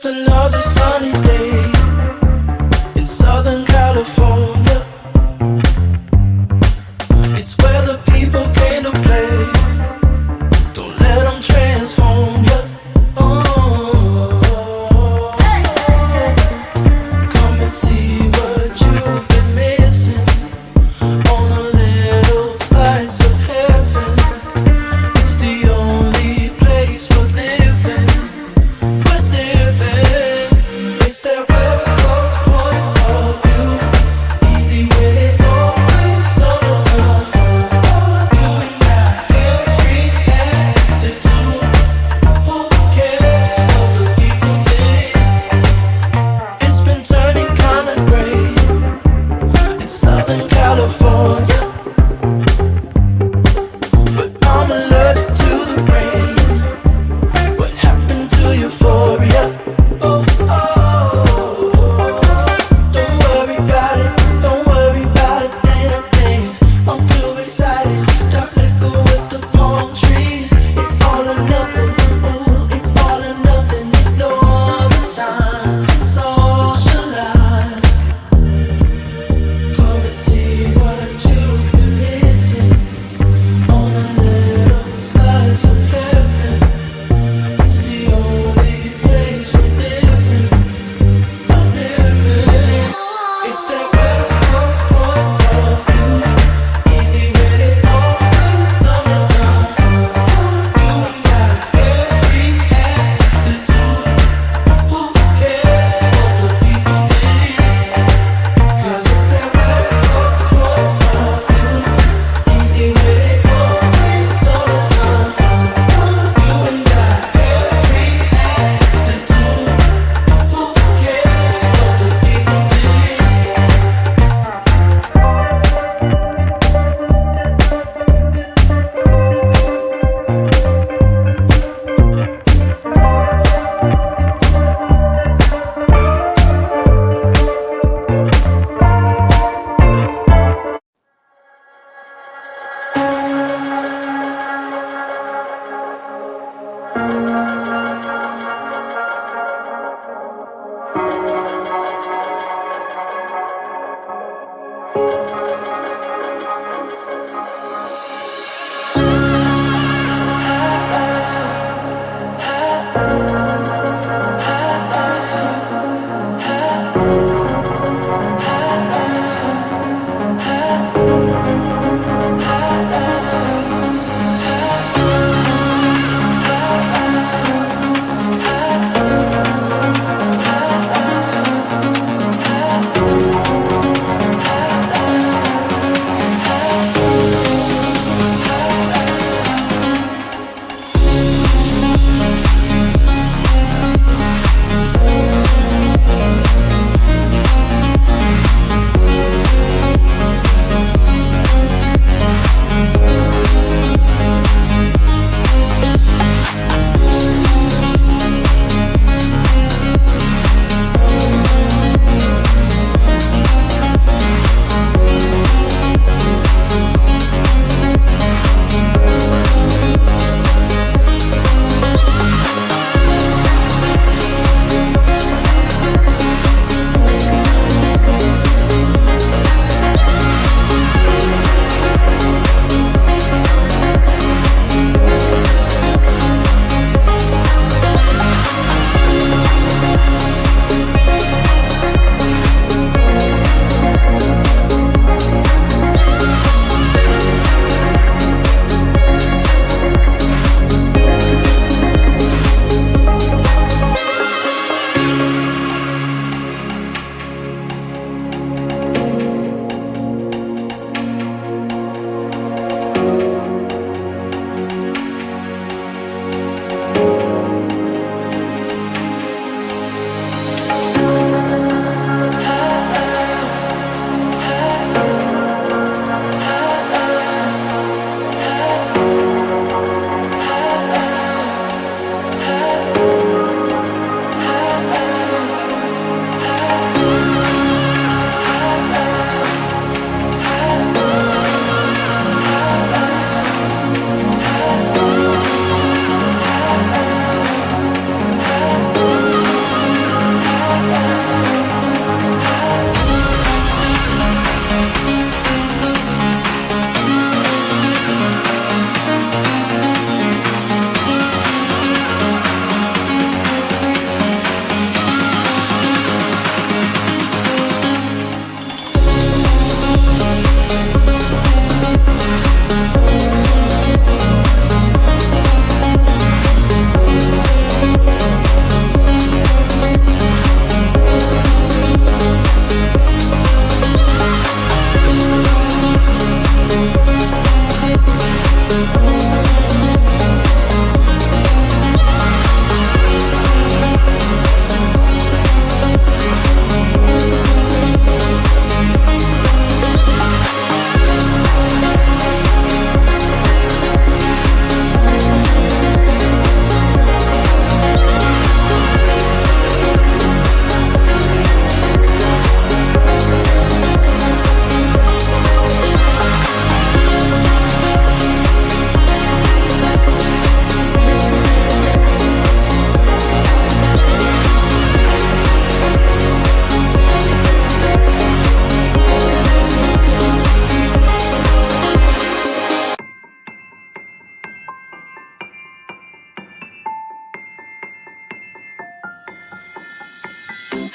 Just another sunny day in Southern California. It's where the people came to play. Don't let them transform you. Oh, come and see what you've been missing on a little slice of heaven. It's the only place we're living. It's that way.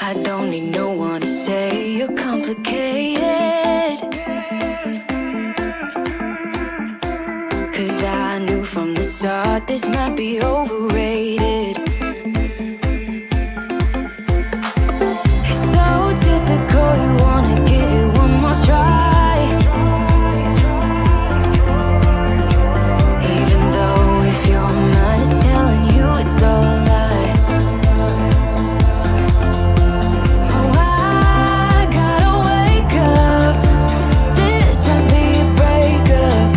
I don't need no one to say you're complicated, 'cause I knew from the start this might be overrated. It's so typical, you wanna give it one more try, even though if your mind is telling you it's all a lie. Oh, I gotta wake up, this might be a breakup,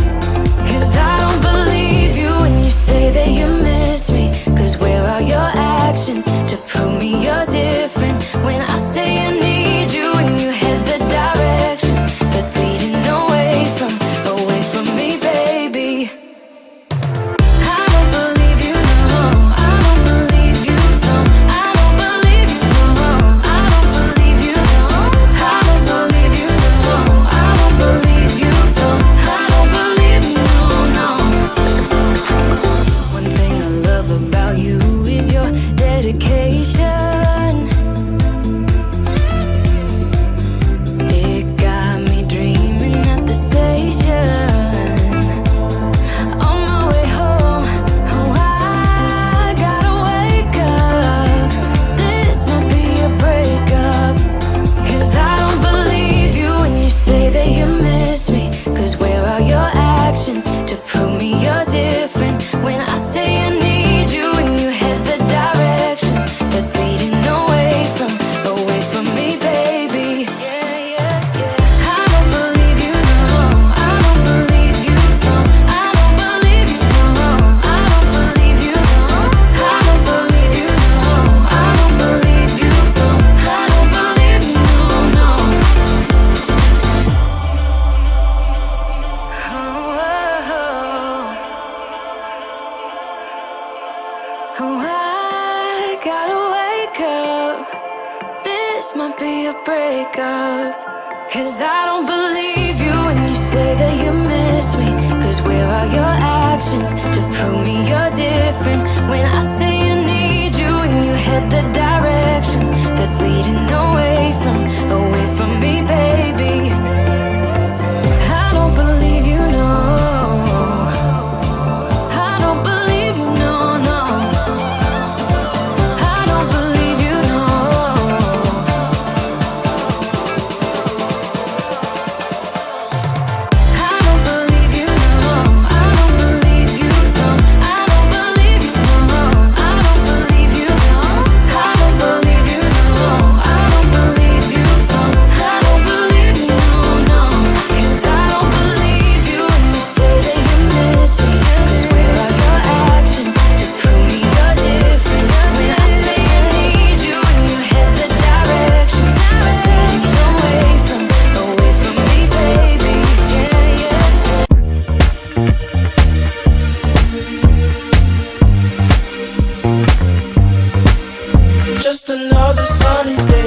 'cause I don't believe you when you say that you miss me. 'Cause where are your actions to prove me you're different? When I say I need you and you head the direction that's leading away from me, baby. I don't believe you, no, I don't believe you, no, I don't believe you, no, I don't believe you, no, I don't believe you, no, I don't believe you, no, I don't believe you, no. One thing I love about you is your dedication. It got me dreaming at the station. On my way home, oh, I gotta wake up, this might be a breakup, 'cause I don't believe you when you say that you miss me. 'Cause where are your actions to prove me you're different? When I say I need you and you head the direction that's leading away from me, baby. Yeah, yeah, yeah. I don't believe you, no, I don't believe you, no, I don't believe you, no, I don't believe you, no, I don't believe you, no, I don't believe you, no, I don't believe you, no. Oh, I gotta wake up, this might be a breakup, 'cause I don't believe you when you say that you miss me. 'Cause where are your actions to prove me you're different? When I say I need you and you head the direction that's leading away from me, baby. I don't believe you, no, I don't believe you, no, no, I don't believe you, no. I don't believe you, no, I don't believe you, no, I don't believe you, no, I don't believe you, no, I don't believe you, no, I don't believe you, no, I don't believe you, no. 'Cause I don't believe you when you say that you miss me. 'Cause where are your actions to prove me you're different? When I say I need you and you head the directions that's leading away from me, baby. Yeah, yeah. Just another sunny day.